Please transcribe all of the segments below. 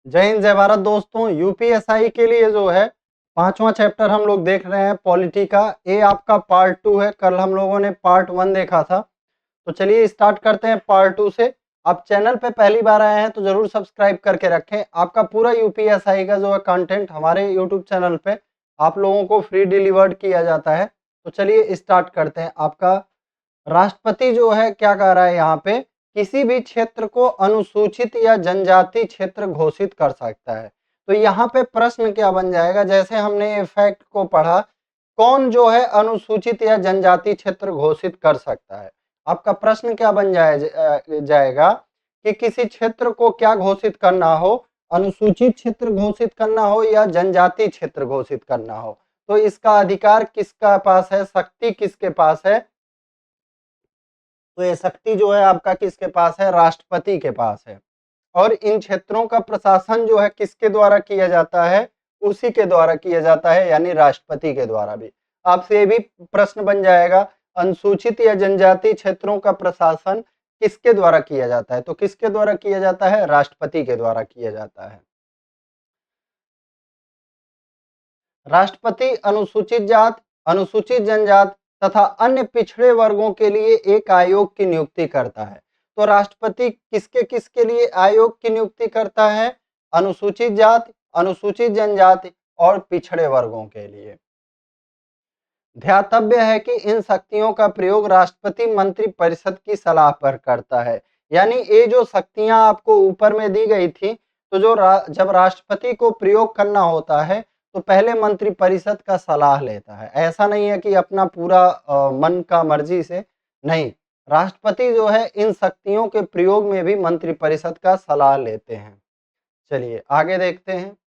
जय हिंद जय भारत दोस्तों। यूपीएसआई के लिए जो है 5वां चैप्टर हम लोग देख रहे हैं पॉलिटी का। ये आपका पार्ट 2 है। कल हम लोगों ने पार्ट 1 देखा था, तो चलिए स्टार्ट करते हैं पार्ट 2 से। आप चैनल पे पहली बार आए हैं तो जरूर सब्सक्राइब करके रखें। आपका पूरा यूपीएसआई का जो है कंटेंट हमारे यूट्यूब चैनल पे आप लोगों को फ्री डिलीवर्ड किया जाता है। तो चलिए स्टार्ट करते हैं। आपका राष्ट्रपति जो है क्या कह रहा है यहाँ पे, किसी भी क्षेत्र को अनुसूचित या जनजाति क्षेत्र घोषित कर सकता है। तो यहाँ पे प्रश्न क्या बन जाएगा, जैसे हमने ये फैक्ट को पढ़ा, कौन जो है अनुसूचित या जनजाति क्षेत्र घोषित कर सकता है। आपका प्रश्न क्या बन जाएगा कि किसी क्षेत्र को क्या घोषित करना हो, अनुसूचित क्षेत्र घोषित करना हो या जनजाति क्षेत्र घोषित करना हो। तो इसका अधिकार किसका पास है, शक्ति किसके पास है? तो ये शक्ति जो है आपका किसके पास है, राष्ट्रपति के पास है। और इन क्षेत्रों का प्रशासन जो है किसके द्वारा किया जाता है, उसी के द्वारा किया जाता है, यानी राष्ट्रपति के द्वारा भी। आपसे ये भी प्रश्न बन जाएगा, अनुसूचित या जनजाति क्षेत्रों का प्रशासन किसके द्वारा किया जाता है? तो किसके द्वारा किया जाता है, राष्ट्रपति के द्वारा किया जाता है। राष्ट्रपति अनुसूचित जात, अनुसूचित जनजात तथा अन्य पिछड़े वर्गों के लिए एक आयोग की नियुक्ति करता है। तो राष्ट्रपति किसके किसके लिए आयोग की नियुक्ति करता है? अनुसूचित जाति, अनुसूचित जनजाति और पिछड़े वर्गों के लिए। ध्यातव्य है कि इन शक्तियों का प्रयोग राष्ट्रपति मंत्री परिषद की सलाह पर करता है। यानी ये जो शक्तियां आपको ऊपर में दी गई थी, तो जब राष्ट्रपति को प्रयोग करना होता है तो पहले मंत्री परिषद का सलाह लेता है। ऐसा नहीं है कि अपना पूरा मन का मर्जी से, नहीं, राष्ट्रपति जो है इन शक्तियों के प्रयोग में भी मंत्री परिषद का सलाह लेते हैं। चलिए आगे देखते हैं।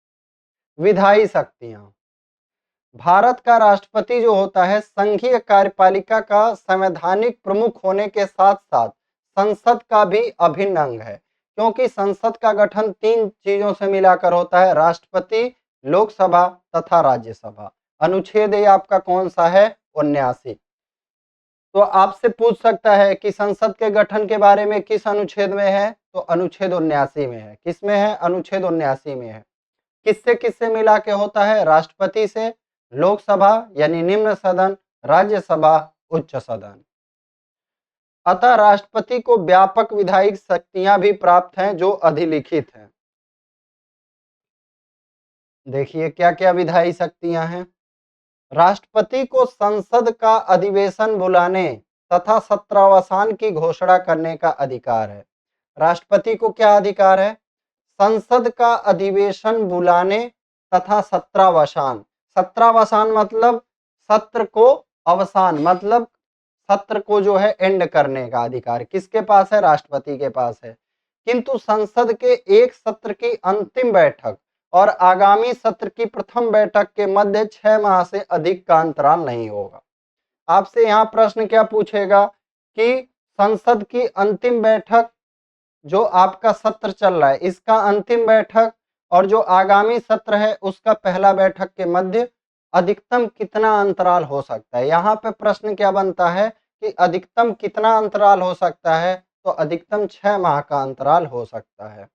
विधायी शक्तियां। भारत का राष्ट्रपति जो होता है संघीय कार्यपालिका का संवैधानिक प्रमुख होने के साथ साथ संसद का भी अभिन्न अंग है, क्योंकि संसद का गठन 3 चीजों से मिलाकर होता है, राष्ट्रपति, लोकसभा तथा राज्यसभा। अनुच्छेद ये आपका कौन सा है, 79। तो आपसे पूछ सकता है कि संसद के गठन के बारे में किस अनुच्छेद में है, तो अनुच्छेद 79 में है। किस में है, अनुच्छेद 79 में है। किससे किससे मिला के होता है, राष्ट्रपति से, लोकसभा यानी निम्न सदन, राज्यसभा उच्च सदन। अतः राष्ट्रपति को व्यापक विधायी शक्तियां भी प्राप्त हैं जो अधिलिखित हैं। देखिए क्या क्या विधायी शक्तियां हैं। राष्ट्रपति को संसद का अधिवेशन बुलाने तथा सत्रावसान की घोषणा करने का अधिकार है। राष्ट्रपति को क्या अधिकार है, संसद का अधिवेशन बुलाने तथा सत्रावसान। सत्रावसान मतलब सत्र को अवसान, मतलब सत्र को जो है एंड करने का अधिकार किसके पास है, राष्ट्रपति के पास है। किंतु संसद के एक सत्र की अंतिम बैठक और आगामी सत्र की प्रथम बैठक के मध्य 6 माह से अधिक का अंतराल नहीं होगा। आपसे यहाँ प्रश्न क्या पूछेगा कि संसद की अंतिम बैठक, जो आपका सत्र चल रहा है इसका अंतिम बैठक और जो आगामी सत्र है उसका पहला बैठक के मध्य अधिकतम कितना अंतराल हो सकता है। यहाँ पे प्रश्न क्या बनता है कि अधिकतम कितना अंतराल हो सकता है, तो अधिकतम 6 माह का अंतराल हो सकता है।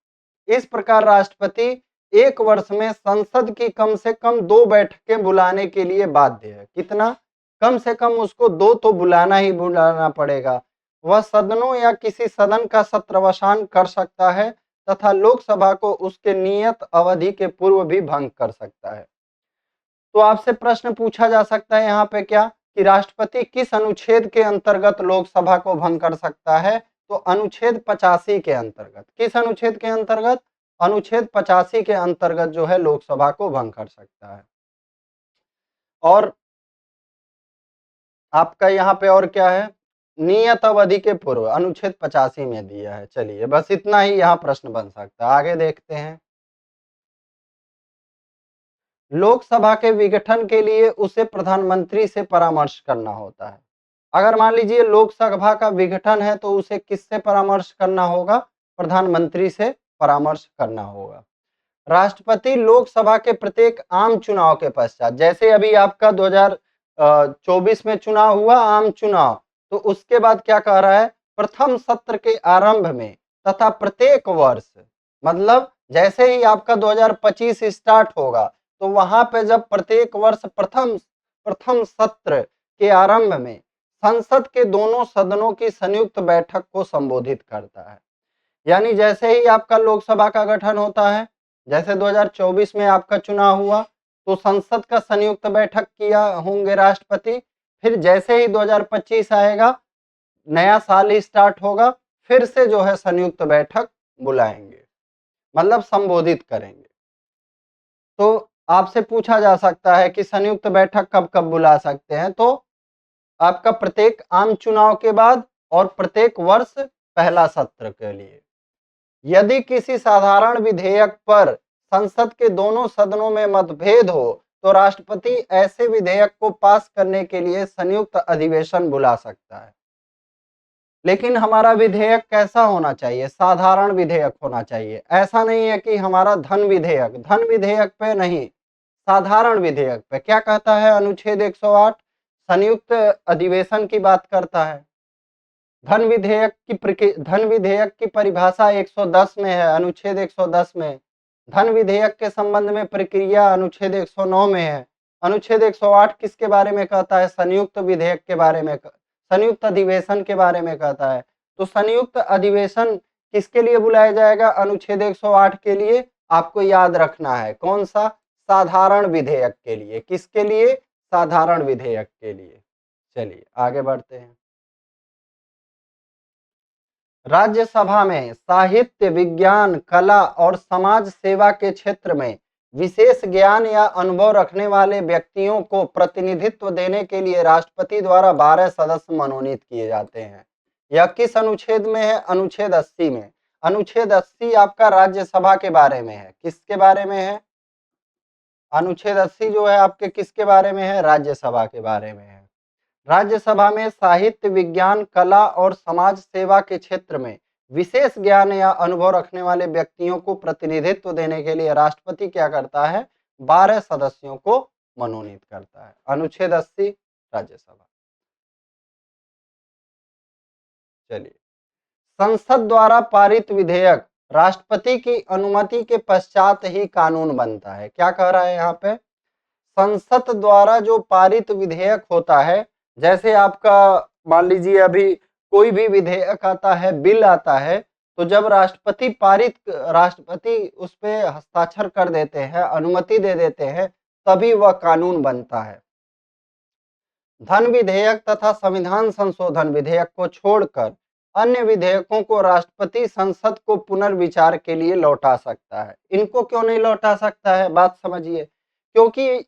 इस प्रकार राष्ट्रपति 1 वर्ष में संसद की कम से कम 2 बैठकें बुलाने के लिए बाध्य है। कितना, कम से कम उसको 2 तो बुलाना ही बुलाना पड़ेगा। वह सदनों या किसी सदन का सत्रावसान कर सकता है तथा लोकसभा को उसके नियत अवधि के पूर्व भी भंग कर सकता है। तो आपसे प्रश्न पूछा जा सकता है यहाँ पे क्या, कि राष्ट्रपति किस अनुच्छेद के अंतर्गत लोकसभा को भंग कर सकता है, तो अनुच्छेद 85 के अंतर्गत। किस अनुच्छेद के अंतर्गत, अनुच्छेद 85 के अंतर्गत जो है लोकसभा को भंग कर सकता है। और आपका यहाँ पे और क्या है, नियत अवधि के पूर्व, अनुच्छेद 85 में दिया है। चलिए बस इतना ही यहाँ प्रश्न बन सकता है। आगे देखते हैं। लोकसभा के विघटन के लिए उसे प्रधानमंत्री से परामर्श करना होता है। अगर मान लीजिए लोकसभा का विघटन है तो उसे किससे परामर्श करना होगा, प्रधानमंत्री से परामर्श करना होगा। राष्ट्रपति लोकसभा के प्रत्येक आम चुनाव के पश्चात, जैसे अभी आपका 2024 में चुनाव हुआ, आम चुनाव, तो उसके बाद क्या कह रहा है, प्रथम सत्र के आरंभ में तथा प्रत्येक वर्ष, मतलब जैसे ही आपका 2025 स्टार्ट होगा, तो वहां पे जब प्रत्येक वर्ष प्रथम प्रथम सत्र के आरंभ में संसद के दोनों सदनों की संयुक्त बैठक को संबोधित करता है। यानी जैसे ही आपका लोकसभा का गठन होता है, जैसे 2024 में आपका चुनाव हुआ, तो संसद का संयुक्त बैठक किया होंगे राष्ट्रपति। फिर जैसे ही 2025 आएगा, नया साल ही स्टार्ट होगा, फिर से जो है संयुक्त बैठक बुलाएंगे, मतलब संबोधित करेंगे। तो आपसे पूछा जा सकता है कि संयुक्त बैठक कब कब बुला सकते हैं, तो आपका प्रत्येक आम चुनाव के बाद और प्रत्येक वर्ष पहला सत्र के लिए। यदि किसी साधारण विधेयक पर संसद के दोनों सदनों में मतभेद हो, तो राष्ट्रपति ऐसे विधेयक को पास करने के लिए संयुक्त अधिवेशन बुला सकता है। लेकिन हमारा विधेयक कैसा होना चाहिए? साधारण विधेयक होना चाहिए। ऐसा नहीं है कि हमारा धन विधेयक पे नहीं, साधारण विधेयक पे। क्या कहता है अनुच्छेद 108? संयुक्त अधिवेशन की बात करता है। धन विधेयक की परिभाषा 110 में है, अनुच्छेद 110 में। धन विधेयक के संबंध में प्रक्रिया अनुच्छेद 109 में है। अनुच्छेद 108 किसके बारे में कहता है? संयुक्त विधेयक के बारे में, संयुक्त अधिवेशन के बारे में कहता है। तो संयुक्त अधिवेशन किसके लिए बुलाया जाएगा? अनुच्छेद 108 के लिए। आपको याद रखना है कौन सा? साधारण विधेयक के लिए। किसके लिए? साधारण विधेयक के लिए। चलिए आगे बढ़ते हैं। राज्यसभा में साहित्य, विज्ञान, कला और समाज सेवा के क्षेत्र में विशेष ज्ञान या अनुभव रखने वाले व्यक्तियों को प्रतिनिधित्व देने के लिए राष्ट्रपति द्वारा 12 सदस्य मनोनीत किए जाते हैं। यह किस अनुच्छेद में है? अनुच्छेद 80 में। अनुच्छेद 80 आपका राज्यसभा के बारे में है। किसके बारे में है? अनुच्छेद 80 जो है आपके किसके बारे में है? राज्यसभा के बारे में है। राज्यसभा में साहित्य, विज्ञान, कला और समाज सेवा के क्षेत्र में विशेष ज्ञान या अनुभव रखने वाले व्यक्तियों को प्रतिनिधित्व देने के लिए राष्ट्रपति क्या करता है? 12 सदस्यों को मनोनीत करता है। अनुच्छेद 80 राज्यसभा। चलिए, संसद द्वारा पारित विधेयक राष्ट्रपति की अनुमति के पश्चात ही कानून बनता है। क्या कह रहा है यहाँ पे? संसद द्वारा जो पारित विधेयक होता है, जैसे आपका मान लीजिए अभी कोई भी विधेयक आता है, बिल आता है, तो जब राष्ट्रपति उस पे हस्ताक्षर कर देते हैं, अनुमति दे देते हैं, तभी वह कानून बनता है। धन विधेयक तथा संविधान संशोधन विधेयक को छोड़कर अन्य विधेयकों को राष्ट्रपति संसद को पुनर्विचार के लिए लौटा सकता है। इनको क्यों नहीं लौटा सकता है? बात समझिए। क्योंकि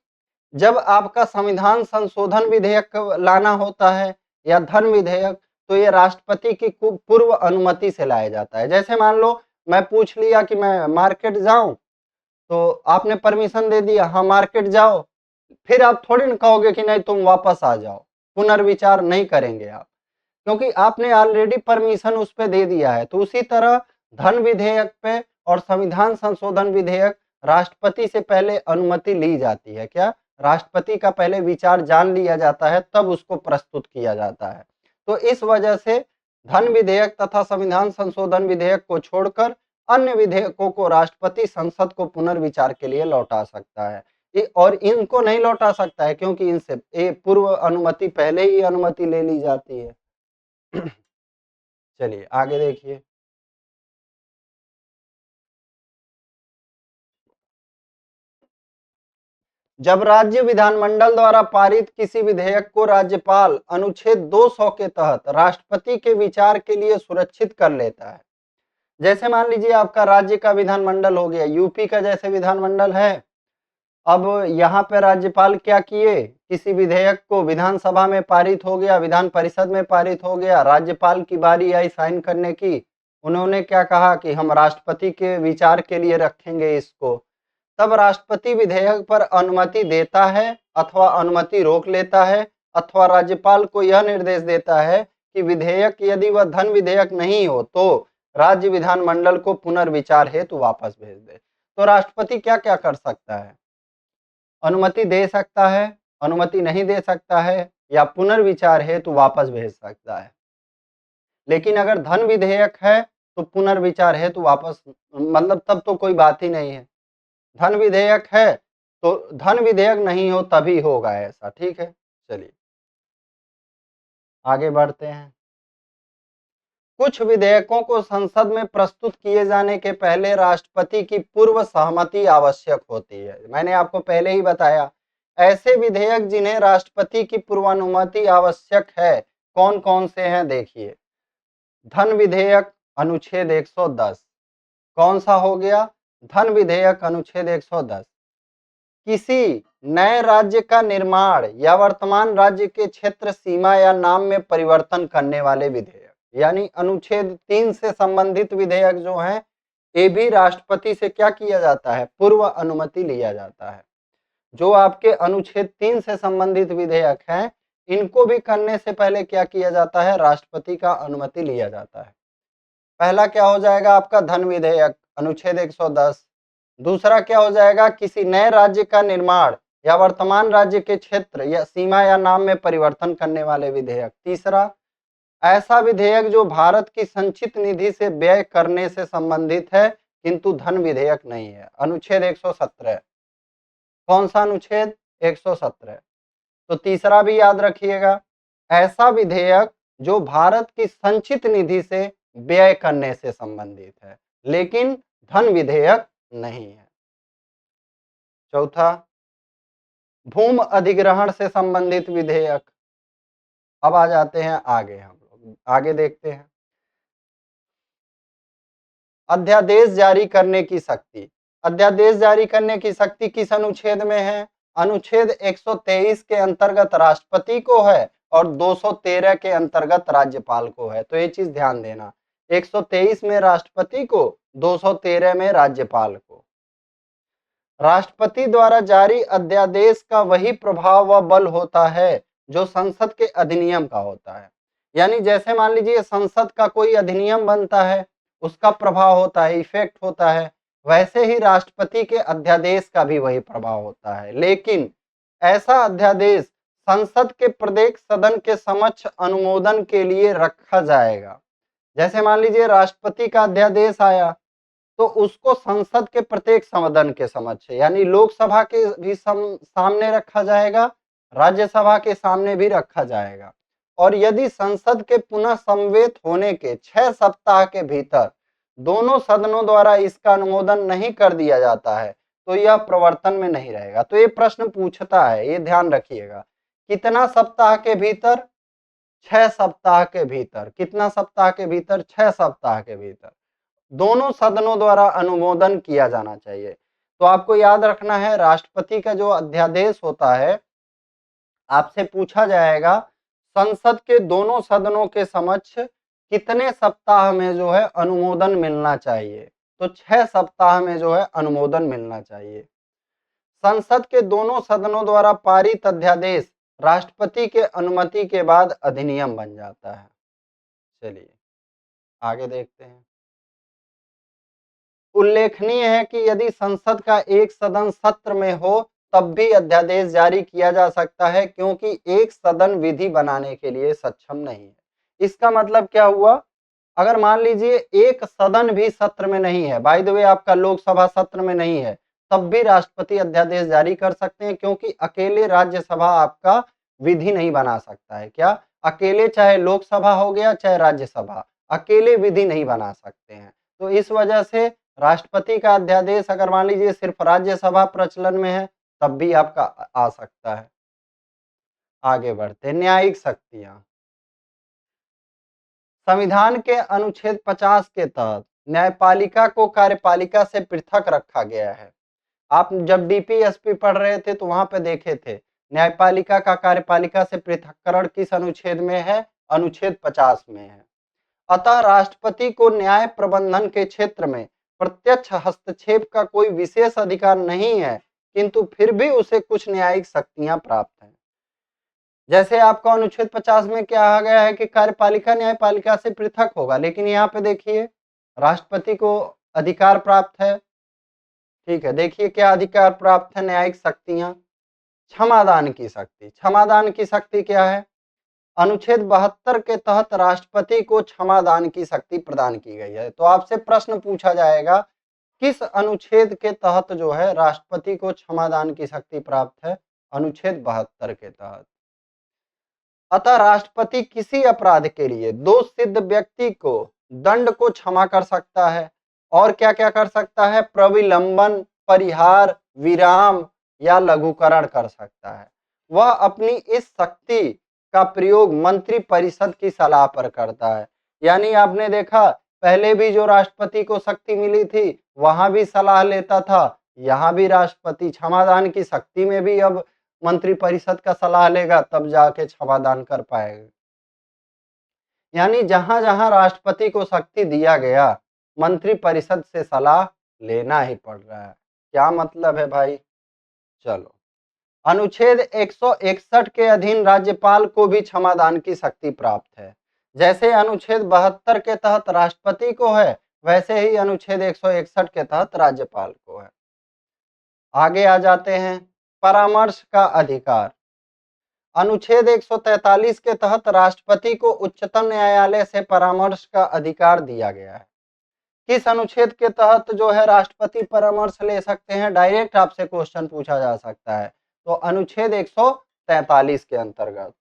जब आपका संविधान संशोधन विधेयक लाना होता है या धन विधेयक, तो ये राष्ट्रपति की पूर्व अनुमति से लाया जाता है। जैसे मान लो मैं पूछ लिया कि मैं मार्केट जाऊं, तो आपने परमिशन दे दिया, हाँ मार्केट जाओ। फिर आप थोड़ी ना कहोगे कि नहीं तुम वापस आ जाओ, पुनर्विचार नहीं करेंगे आप, क्योंकि आपने ऑलरेडी परमिशन उस पे दे दिया है। तो उसी तरह धन विधेयक पे और संविधान संशोधन विधेयक राष्ट्रपति से पहले अनुमति ली जाती है। क्या? राष्ट्रपति का पहले विचार जान लिया जाता है, तब उसको प्रस्तुत किया जाता है। तो इस वजह से धन विधेयक तथा संविधान संशोधन विधेयक को छोड़कर अन्य विधेयकों को राष्ट्रपति संसद को पुनर्विचार के लिए लौटा सकता है। और इनको नहीं लौटा सकता है क्योंकि इनसे पूर्व अनुमति, पहले ही अनुमति ले ली जाती है। चलिए आगे देखिए। जब राज्य विधानमंडल द्वारा पारित किसी विधेयक को राज्यपाल अनुच्छेद 200 के तहत राष्ट्रपति के विचार के लिए सुरक्षित कर लेता है। जैसे मान लीजिए आपका राज्य का विधानमंडल हो गया, यूपी का जैसे विधानमंडल है। अब यहाँ पे राज्यपाल क्या किए? किसी विधेयक को विधानसभा में पारित हो गया, विधान परिषद में पारित हो गया, राज्यपाल की बारी आई साइन करने की। उन्होंने क्या कहा कि हम राष्ट्रपति के विचार के लिए रखेंगे इसको। तब राष्ट्रपति विधेयक पर अनुमति देता है अथवा अनुमति रोक लेता है, अथवा राज्यपाल को यह निर्देश देता है कि विधेयक यदि वह धन विधेयक नहीं हो तो राज्य विधानमंडल को पुनर्विचार हेतु वापस भेज दे। तो राष्ट्रपति क्या क्या कर सकता है? अनुमति दे सकता है, अनुमति नहीं दे सकता है, या पुनर्विचार हेतु वापस भेज सकता है। लेकिन अगर धन विधेयक है तो पुनर्विचार हेतु वापस, मतलब तब तो कोई बात ही नहीं है। धन विधेयक है तो धन विधेयक नहीं हो तभी होगा ऐसा, ठीक है। चलिए आगे बढ़ते हैं। कुछ विधेयकों को संसद में प्रस्तुत किए जाने के पहले राष्ट्रपति की पूर्व सहमति आवश्यक होती है। मैंने आपको पहले ही बताया, ऐसे विधेयक जिन्हें राष्ट्रपति की पूर्वानुमति आवश्यक है कौन कौन से हैं, देखिए। धन विधेयक अनुच्छेद 110, कौन सा हो गया? धन विधेयक अनुच्छेद 110। किसी नए राज्य का निर्माण या वर्तमान राज्य के क्षेत्र सीमा या नाम में परिवर्तन करने वाले विधेयक, यानी अनुच्छेद 3 से संबंधित विधेयक जो हैं, ये भी राष्ट्रपति से क्या किया जाता है? पूर्व अनुमति लिया जाता है। जो आपके अनुच्छेद 3 से संबंधित विधेयक हैं, इनको भी करने से पहले क्या किया जाता है? राष्ट्रपति का अनुमति लिया जाता है। पहला क्या हो जाएगा आपका? धन विधेयक अनुच्छेद 110। दूसरा क्या हो जाएगा? किसी नए राज्य का निर्माण या वर्तमान राज्य के क्षेत्र या सीमा या नाम में परिवर्तन करने वाले विधेयक। तीसरा, ऐसा विधेयक जो भारत की संचित निधि से व्यय करने से संबंधित है किंतु धन विधेयक नहीं है, अनुच्छेद 117। कौन सा अनुच्छेद? 117। तो तीसरा भी याद रखिएगा, ऐसा विधेयक जो भारत की संचित निधि से व्यय करने से संबंधित है लेकिन धन विधेयक नहीं है। चौथा, भूमि अधिग्रहण से संबंधित विधेयक। अब आ जाते हैं आगे, हम लोग आगे देखते हैं। अध्यादेश जारी करने की शक्ति। अध्यादेश जारी करने की शक्ति किस अनुच्छेद में है? अनुच्छेद 123 के अंतर्गत राष्ट्रपति को है और 213 के अंतर्गत राज्यपाल को है। तो ये चीज ध्यान देना, 123 में राष्ट्रपति को, 213 में राज्यपाल को। राष्ट्रपति द्वारा जारी अध्यादेश का वही प्रभाव व बल होता है जो संसद के अधिनियम का होता है। यानी जैसे मान लीजिए संसद का कोई अधिनियम बनता है, उसका प्रभाव होता है, इफेक्ट होता है, वैसे ही राष्ट्रपति के अध्यादेश का भी वही प्रभाव होता है। लेकिन ऐसा अध्यादेश संसद के प्रत्येक सदन के समक्ष अनुमोदन के लिए रखा जाएगा। जैसे मान लीजिए राष्ट्रपति का अध्यादेश आया तो उसको संसद के प्रत्येक सदन के समक्ष, यानी लोकसभा के भी सामने रखा जाएगा, राज्यसभा के सामने भी रखा जाएगा। और यदि संसद के पुनः समवेत होने के 6 सप्ताह के भीतर दोनों सदनों द्वारा इसका अनुमोदन नहीं कर दिया जाता है तो यह प्रवर्तन में नहीं रहेगा। तो ये प्रश्न पूछता है, ये ध्यान रखिएगा, कितना सप्ताह के भीतर? 6 सप्ताह के भीतर। कितना सप्ताह के भीतर? 6 सप्ताह के भीतर दोनों सदनों द्वारा अनुमोदन किया जाना चाहिए। तो आपको याद रखना है, राष्ट्रपति का जो अध्यादेश होता है, आपसे पूछा जाएगा संसद के दोनों सदनों के समक्ष कितने सप्ताह में जो है अनुमोदन मिलना चाहिए। तो 6 सप्ताह में जो है अनुमोदन मिलना चाहिए। संसद के दोनों सदनों द्वारा पारित अध्यादेश राष्ट्रपति के अनुमति के बाद अधिनियम बन जाता है। चलिए आगे देखते हैं। उल्लेखनीय है कि यदि संसद का एक सदन सत्र में हो तब भी अध्यादेश जारी किया जा सकता है क्योंकि एक सदन विधि बनाने के लिए सक्षम नहीं है। इसका मतलब क्या हुआ? अगर मान लीजिए एक सदन भी सत्र में नहीं है, बाय द वे आपका लोकसभा सत्र में नहीं है, तब भी राष्ट्रपति अध्यादेश जारी कर सकते हैं क्योंकि अकेले राज्यसभा आपका विधि नहीं बना सकता है। क्या? अकेले, चाहे लोकसभा हो गया चाहे राज्यसभा, अकेले विधि नहीं बना सकते हैं। तो इस वजह से राष्ट्रपति का अध्यादेश अगर मान लीजिए सिर्फ राज्यसभा प्रचलन में है तब भी आपका आ सकता है। आगे बढ़ते, न्यायिक शक्तियां। संविधान के अनुच्छेद 50 के तहत न्यायपालिका को कार्यपालिका से पृथक रखा गया है। आप जब डीपीएसपी पढ़ रहे थे तो वहां पे देखे थे न्यायपालिका का कार्यपालिका से पृथक्करण किस अनुच्छेद में है? अनुच्छेद 50 में है। अतः राष्ट्रपति को न्याय प्रबंधन के क्षेत्र में प्रत्यक्ष हस्तक्षेप का कोई विशेष अधिकार नहीं है किंतु फिर भी उसे कुछ न्यायिक शक्तियां प्राप्त हैं। जैसे आपका अनुच्छेद 50 में क्या आ गया है कि कार्यपालिका न्यायपालिका से पृथक होगा, लेकिन यहाँ पे देखिए राष्ट्रपति को अधिकार प्राप्त है। ठीक है, देखिए क्या अधिकार प्राप्त है? न्यायिक शक्तियां। क्षमादान की शक्ति। क्षमादान की शक्ति क्या है? अनुच्छेद 72 के तहत राष्ट्रपति को क्षमादान की शक्ति प्रदान की गई है। तो आपसे प्रश्न पूछा जाएगा, किस अनुच्छेद के तहत जो है राष्ट्रपति को क्षमादान की शक्ति प्राप्त है? अनुच्छेद 72 के तहत। अतः राष्ट्रपति किसी अपराध के लिए दोष सिद्ध व्यक्ति को दंड को क्षमा कर सकता है और क्या क्या कर सकता है? प्रविलंबन, परिहार, विराम या लघुकरण कर सकता है। वह अपनी इस शक्ति का प्रयोग मंत्री परिषद की सलाह पर करता है। यानी आपने देखा, पहले भी जो राष्ट्रपति को शक्ति मिली थी वहां भी सलाह लेता था, यहाँ भी राष्ट्रपति क्षमादान की शक्ति में भी अब मंत्री परिषद का सलाह लेगा, तब जाके क्षमादान कर पाएगा। यानी जहां जहां राष्ट्रपति को शक्ति दिया गया, मंत्री परिषद से सलाह लेना ही पड़ रहा है। क्या मतलब है भाई? चलो, अनुच्छेद 161 के अधीन राज्यपाल को भी क्षमादान की शक्ति प्राप्त है। जैसे अनुच्छेद 72 के तहत राष्ट्रपति को है, वैसे ही अनुच्छेद 161 के तहत राज्यपाल को है। आगे आ जाते हैं, परामर्श का अधिकार। अनुच्छेद 143 के तहत राष्ट्रपति को उच्चतम न्यायालय से परामर्श का अधिकार दिया गया है। किस अनुच्छेद के तहत जो है राष्ट्रपति परामर्श ले सकते हैं? डायरेक्ट आपसे क्वेश्चन पूछा जा सकता है, तो अनुच्छेद 143 के अंतर्गत।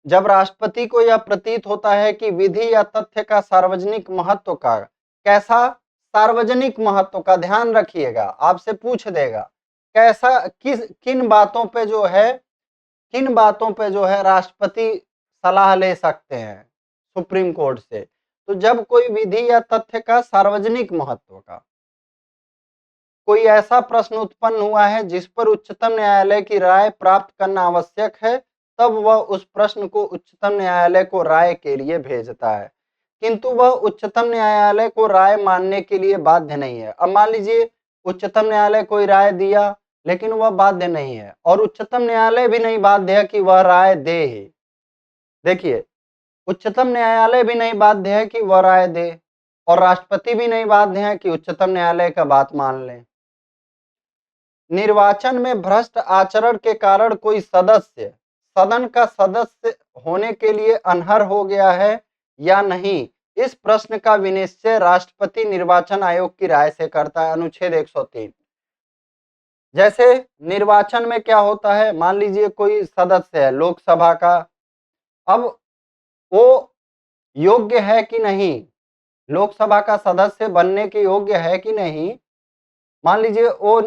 जब राष्ट्रपति को यह प्रतीत होता है कि विधि या तथ्य का सार्वजनिक महत्व का, कैसा सार्वजनिक महत्व का, ध्यान रखिएगा, आपसे पूछ देगा कैसा, किन बातों पे जो है राष्ट्रपति सलाह ले सकते हैं सुप्रीम कोर्ट से? तो जब कोई विधि या तथ्य का सार्वजनिक महत्व का कोई ऐसा प्रश्न उत्पन्न हुआ है जिस पर उच्चतम न्यायालय की राय प्राप्त करना आवश्यक है, तब वह उस प्रश्न को उच्चतम न्यायालय को राय के लिए भेजता है, किंतु वह उच्चतम न्यायालय को राय मानने के लिए बाध्य नहीं है। अब मान लीजिए उच्चतम न्यायालय कोई राय दिया, लेकिन वह बाध्य नहीं है, और उच्चतम न्यायालय भी नहीं बाध्य है कि वह राय दे ही। देखिए, उच्चतम न्यायालय भी नहीं बाध्य है कि वह राय दे, और राष्ट्रपति भी नहीं बाध्य है कि उच्चतम न्यायालय का बात मान ले। निर्वाचन में भ्रष्ट आचरण के कारण कोई सदस्य सदन का सदस्य होने के लिए अनर्ह हो गया है या नहीं, इस प्रश्न का विनिश्चय राष्ट्रपति निर्वाचन आयोग की राय से करता है। अनुच्छेद 103। जैसे निर्वाचन में क्या होता है, मान लीजिए कोई सदस्य है लोकसभा का, अब वो योग्य है कि नहीं, लोकसभा का सदस्य बनने के योग्य है कि नहीं, मान लीजिए वो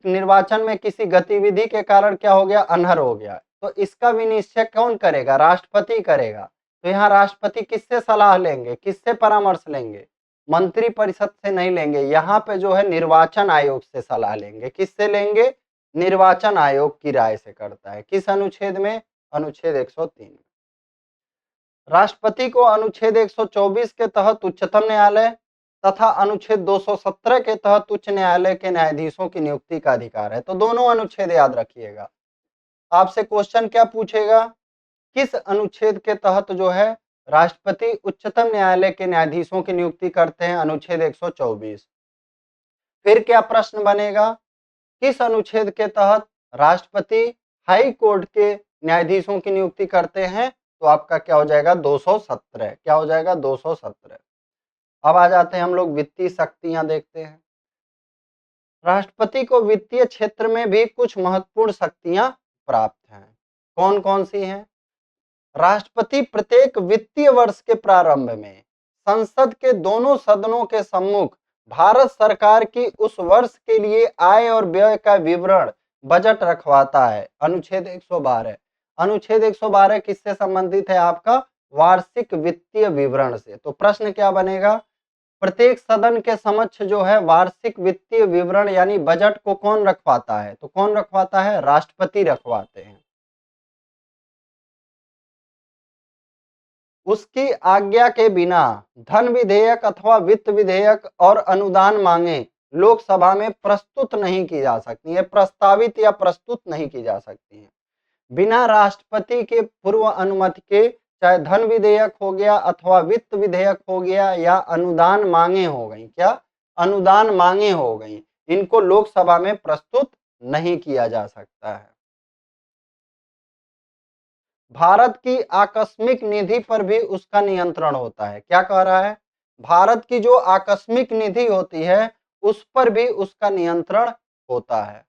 निर्वाचन में किसी गतिविधि के कारण क्या हो गया, अनर्ह हो गया, तो इसका विनिश्चय कौन करेगा? राष्ट्रपति करेगा। तो यहाँ राष्ट्रपति किससे सलाह लेंगे, किससे परामर्श लेंगे? मंत्री परिषद से नहीं लेंगे, यहाँ पे जो है निर्वाचन आयोग से सलाह लेंगे। किससे लेंगे? निर्वाचन आयोग की राय से करता है। किस अनुच्छेद में? अनुच्छेद 103। राष्ट्रपति को अनुच्छेद 124 के तहत उच्चतम न्यायालय तथा अनुच्छेद 217 के तहत उच्च न्यायालय के न्यायाधीशों की नियुक्ति का अधिकार है। तो दोनों अनुच्छेद याद रखिएगा। आपसे क्वेश्चन क्या पूछेगा, किस अनुच्छेद के तहत जो है राष्ट्रपति उच्चतम न्यायालय के न्यायाधीशों की नियुक्ति करते हैं? अनुच्छेद 124। फिर क्या प्रश्न बनेगा, किस अनुच्छेद के तहत राष्ट्रपति हाई कोर्ट के न्यायाधीशों की नियुक्ति करते हैं? तो आपका क्या हो जाएगा? 217। क्या हो जाएगा? 217। अब आ जाते हैं हम लोग वित्तीय शक्तियां देखते हैं। राष्ट्रपति को वित्तीय क्षेत्र में भी कुछ महत्वपूर्ण शक्तियां प्राप्त हैं। कौन कौन सी हैं? राष्ट्रपति प्रत्येक वित्तीय वर्ष के प्रारंभ में संसद के दोनों सदनों के सम्मुख भारत सरकार की उस वर्ष के लिए आय और व्यय का विवरण, बजट रखवाता है। अनुच्छेद 112। अनुच्छेद 112 किससे संबंधित है? आपका वार्षिक वित्तीय विवरण से। तो प्रश्न क्या बनेगा, प्रत्येक सदन के समक्ष जो है वार्षिक वित्तीय विवरण यानी बजट को कौन रखवाता है? तो कौन रखवाता है? राष्ट्रपति रखवाते हैं। उसकी आज्ञा के बिना धन विधेयक अथवा वित्त विधेयक और अनुदान मांगे लोकसभा में प्रस्तुत नहीं की जा सकती है, प्रस्तावित या प्रस्तुत नहीं की जा सकती है बिना राष्ट्रपति के पूर्व अनुमति के। चाहे धन विधेयक हो गया अथवा वित्त विधेयक हो गया या अनुदान मांगे हो गई, क्या अनुदान मांगे हो गई, इनको लोकसभा में प्रस्तुत नहीं किया जा सकता है। भारत की आकस्मिक निधि पर भी उसका नियंत्रण होता है। क्या कह रहा है? भारत की जो आकस्मिक निधि होती है उस पर भी उसका नियंत्रण होता है।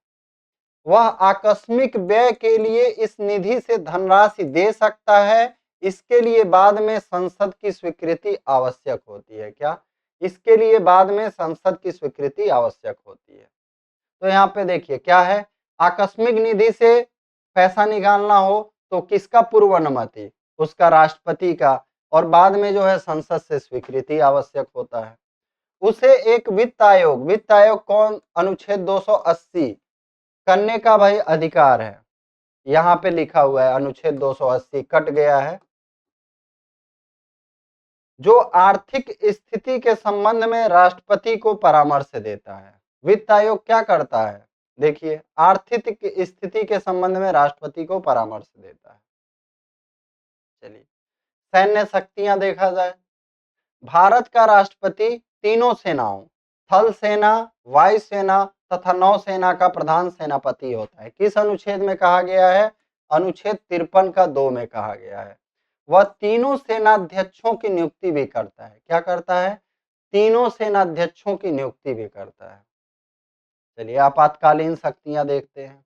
वह आकस्मिक व्यय के लिए इस निधि से धनराशि दे सकता है। इसके लिए बाद में संसद की स्वीकृति आवश्यक होती है। क्या? इसके लिए बाद में संसद की स्वीकृति आवश्यक होती है। तो यहाँ पे देखिए क्या है, आकस्मिक निधि से पैसा निकालना हो तो किसका पूर्व अनुमति? उसका राष्ट्रपति का, और बाद में जो है संसद से स्वीकृति आवश्यक होता है। उसे एक वित्त आयोग कौन अनुच्छेद 280 करने का भाई अधिकार है। यहाँ पे लिखा हुआ है अनुच्छेद 280 कट गया है। जो आर्थिक स्थिति के संबंध में राष्ट्रपति को परामर्श देता है। वित्त आयोग क्या करता है? देखिए, आर्थिक स्थिति के संबंध में राष्ट्रपति को परामर्श देता है। चलिए, सैन्य शक्तियां देखा जाए। भारत का राष्ट्रपति तीनों सेनाओं, थल सेना, वायु सेना तथा नौसेना का प्रधान सेनापति होता है। किस अनुच्छेद में कहा गया है? अनुच्छेद 53 का 2 में कहा गया है। वह तीनों सेनाध्यक्षों की नियुक्ति भी करता है। क्या करता है? तीनों सेनाध्यक्षों की नियुक्ति भी करता है। चलिए, आपातकालीन शक्तियां देखते हैं।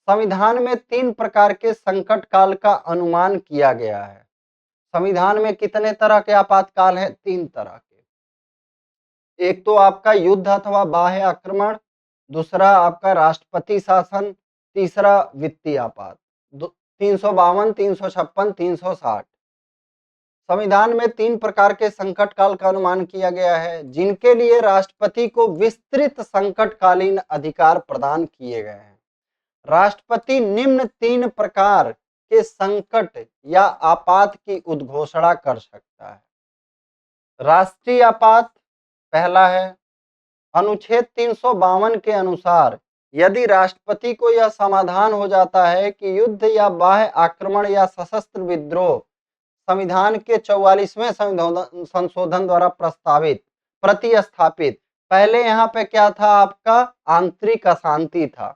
संविधान में 3 प्रकार के संकट काल का अनुमान किया गया है। संविधान में कितने तरह के आपातकाल हैं? 3 तरह के। एक तो आपका युद्ध अथवा बाह्य आक्रमण, दूसरा आपका राष्ट्रपति शासन, तीसरा वित्तीय आपात। 352, 356, 360। संविधान में 3 प्रकार के संकट काल का अनुमान किया गया है, जिनके लिए राष्ट्रपति को विस्तृत संकटकालीन अधिकार प्रदान किए गए हैं। राष्ट्रपति निम्न 3 प्रकार के संकट या आपात की उद्घोषणा कर सकता है। राष्ट्रीय आपात पहला है। अनुच्छेद 352 के अनुसार यदि राष्ट्रपति को यह समाधान हो जाता है कि युद्ध या बाह्य आक्रमण या सशस्त्र विद्रोह संविधान के 44वें संशोधन द्वारा प्रस्तावित प्रतिस्थापित, पहले यहाँ पे क्या था? आपका आंतरिक अशांति था।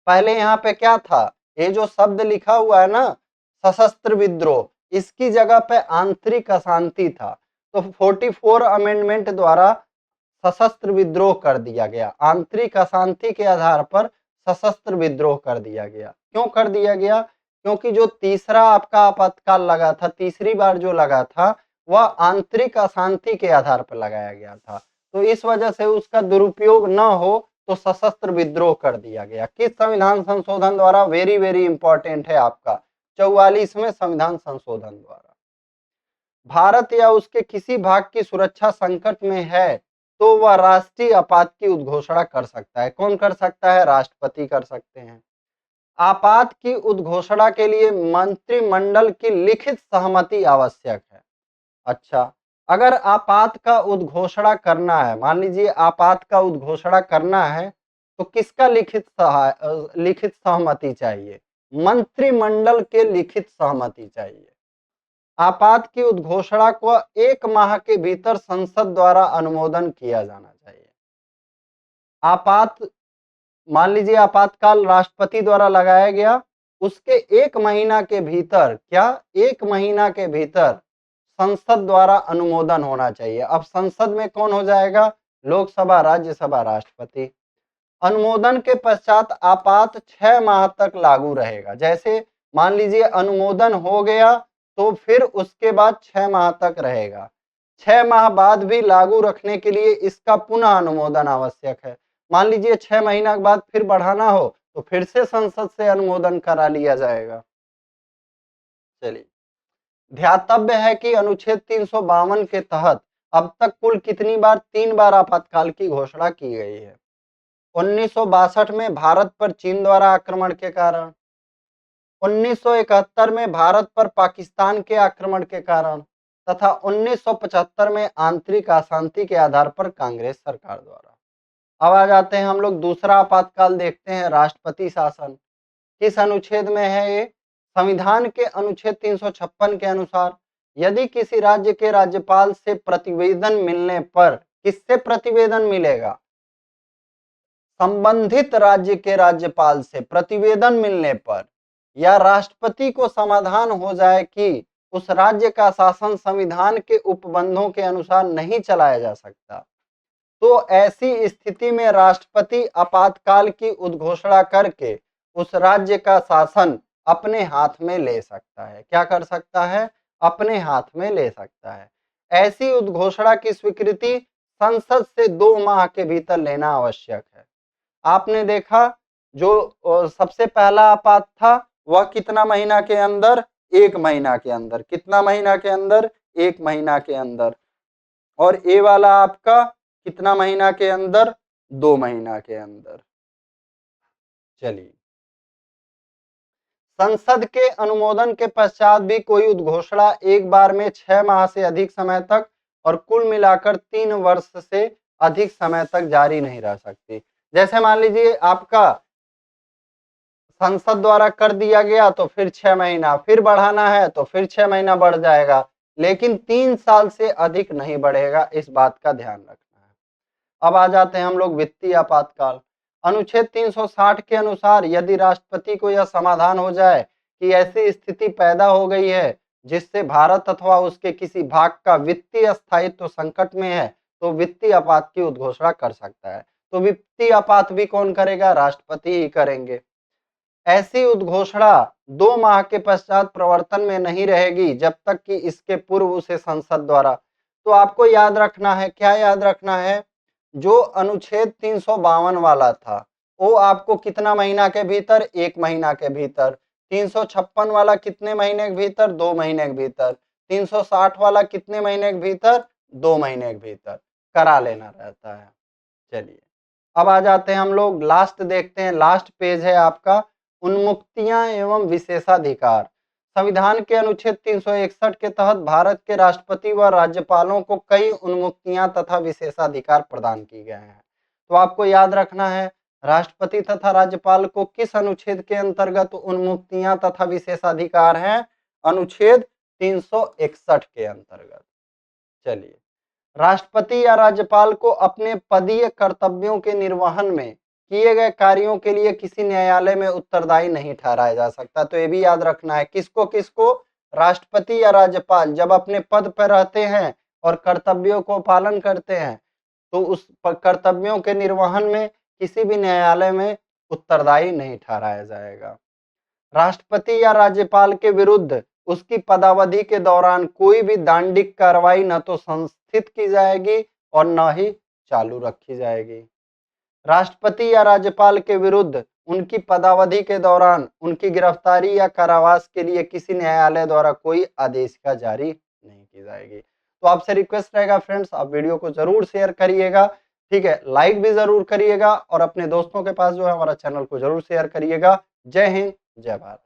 पहले यहाँ पे क्या था? ये जो शब्द लिखा हुआ है ना, सशस्त्र विद्रोह, इसकी जगह पे आंतरिक अशांति था। तो 44 अमेंडमेंट द्वारा सशस्त्र विद्रोह कर दिया गया। आंतरिक अशांति के आधार पर सशस्त्र विद्रोह कर दिया गया। क्यों कर दिया गया? क्योंकि जो तीसरा आपका आपातकाल लगा था, तीसरी बार जो लगा था, वह आंतरिक अशांति के आधार पर लगाया गया था। तो इस वजह से उसका दुरुपयोग न हो तो सशस्त्र विद्रोह कर दिया गया। किस संविधान संशोधन द्वारा? वेरी वेरी इंपॉर्टेंट है आपका 44वें संविधान संशोधन द्वारा। भारत या उसके किसी भाग की सुरक्षा संकट में है तो वह राष्ट्रीय आपात की उद्घोषणा कर सकता है। कौन कर सकता है? राष्ट्रपति कर सकते हैं। आपात की उद्घोषणा के लिए मंत्रिमंडल की लिखित सहमति आवश्यक है। अच्छा, अगर आपात का उद्घोषणा करना है, मान लीजिए आपात का उद्घोषणा करना है, तो किसका लिखित सहमति चाहिए? मंत्रिमंडल के लिखित सहमति चाहिए। आपात की उद्घोषणा को 1 माह के भीतर संसद द्वारा अनुमोदन किया जाना चाहिए। आपात, मान लीजिए आपातकाल राष्ट्रपति द्वारा लगाया गया, उसके 1 महीना के भीतर, क्या 1 महीना के भीतर संसद द्वारा अनुमोदन होना चाहिए। अब संसद में कौन हो जाएगा? लोकसभा, राज्यसभा, राष्ट्रपति। अनुमोदन के पश्चात आपात 6 माह तक लागू रहेगा। जैसे मान लीजिए अनुमोदन हो गया तो फिर उसके बाद 6 माह तक रहेगा। 6 माह बाद भी लागू रखने के लिए इसका पुनः अनुमोदन आवश्यक है। मान लीजिए 6 महीना के बाद फिर बढ़ाना हो तो फिर से संसद से अनुमोदन करा लिया जाएगा। चलिए, ध्यातव्य है कि अनुच्छेद 352 के तहत अब तक कुल कितनी बार? 3 बार आपातकाल की घोषणा की गई है। 1962 में भारत पर चीन द्वारा आक्रमण के कारण, 1971 में भारत पर पाकिस्तान के आक्रमण के कारण, तथा 1975 में आंतरिक अशांति के आधार पर कांग्रेस सरकार द्वारा। अब आ जाते हैं हम लोग दूसरा आपातकाल देखते हैं, राष्ट्रपति शासन। किस अनुच्छेद में है ये? संविधान के अनुच्छेद 356 के अनुसार यदि किसी राज्य के राज्यपाल से प्रतिवेदन मिलने पर, किससे प्रतिवेदन मिलेगा? संबंधित राज्य के राज्यपाल से प्रतिवेदन मिलने पर या राष्ट्रपति को समाधान हो जाए कि उस राज्य का शासन संविधान के उपबंधों के अनुसार नहीं चलाया जा सकता, तो ऐसी स्थिति में राष्ट्रपति आपातकाल की उद्घोषणा करके उस राज्य का शासन अपने हाथ में ले सकता है। क्या कर सकता है? अपने हाथ में ले सकता है। ऐसी उद्घोषणा की स्वीकृति संसद से 2 माह के भीतर लेना आवश्यक है। आपने देखा जो सबसे पहला आपात था वह कितना महीना के अंदर? 1 महीना के अंदर। कितना महीना के अंदर? 1 महीना के अंदर। और ये वाला आपका कितना महीना के अंदर? 2 महीना के अंदर। चलिए, संसद के अनुमोदन के पश्चात भी कोई उद्घोषणा एक बार में 6 माह से अधिक समय तक और कुल मिलाकर 3 वर्ष से अधिक समय तक जारी नहीं रह सकती। जैसे मान लीजिए आपका संसद द्वारा कर दिया गया तो फिर 6 महीना, फिर बढ़ाना है तो फिर 6 महीना बढ़ जाएगा, लेकिन 3 साल से अधिक नहीं बढ़ेगा, इस बात का ध्यान रखना है। अब आ जाते हैं हम लोग वित्तीय आपातकाल। अनुच्छेद 360 के अनुसार यदि राष्ट्रपति को यह समाधान हो जाए कि ऐसी स्थिति पैदा हो गई है जिससे भारत अथवा उसके किसी भाग का वित्तीय स्थायित्व संकट में है, तो वित्तीय आपात की उद्घोषणा कर सकता है। तो वित्तीय आपात भी कौन करेगा? राष्ट्रपति ही करेंगे। ऐसी उद्घोषणा 2 माह के पश्चात प्रवर्तन में नहीं रहेगी जब तक कि इसके पूर्व उसे संसद द्वारा, तो आपको याद रखना है, क्या याद रखना है? जो अनुच्छेद 352 वाला था वो आपको कितना महीना के भीतर? 1 महीना के भीतर। 356 वाला कितने महीने के भीतर? 2 महीने के भीतर। 360 वाला कितने महीने के भीतर? 2 महीने के भीतर करा लेना रहता है। चलिए, अब आ जाते हैं हम लोग लास्ट देखते हैं, लास्ट पेज है आपका उन्मुक्तियां एवं विशेषाधिकार। संविधान के अनुच्छेद 361 के तहत भारत के राष्ट्रपति व राज्यपालों को कई उन्मुक्तियां तथा विशेषाधिकार प्रदान की गए हैं। तो आपको याद रखना है राष्ट्रपति तथा राज्यपाल को किस अनुच्छेद के अंतर्गत उन्मुक्तियां तथा विशेषाधिकार हैं? अनुच्छेद 361 के अंतर्गत। चलिए, राष्ट्रपति या राज्यपाल को अपने पदीय कर्तव्यों के निर्वहन में किए गए कार्यों के लिए किसी न्यायालय में उत्तरदायी नहीं ठहराया जा सकता। तो ये भी याद रखना है, किसको किसको? राष्ट्रपति या राज्यपाल जब अपने पद पर रहते हैं और कर्तव्यों को पालन करते हैं तो उस कर्तव्यों के निर्वहन में किसी भी न्यायालय में उत्तरदायी नहीं ठहराया जाएगा। राष्ट्रपति या राज्यपाल के विरुद्ध उसकी पदावधि के दौरान कोई भी दांडिक कार्रवाई न तो संस्थित की जाएगी और न ही चालू रखी जाएगी। राष्ट्रपति या राज्यपाल के विरुद्ध उनकी पदावधि के दौरान उनकी गिरफ्तारी या कारावास के लिए किसी न्यायालय द्वारा कोई आदेशिका जारी नहीं की जाएगी। तो आपसे रिक्वेस्ट रहेगा फ्रेंड्स, आप वीडियो को जरूर शेयर करिएगा, ठीक है, लाइक भी जरूर करिएगा और अपने दोस्तों के पास जो है हमारा चैनल को जरूर शेयर करिएगा। जय हिंद, जय भारत।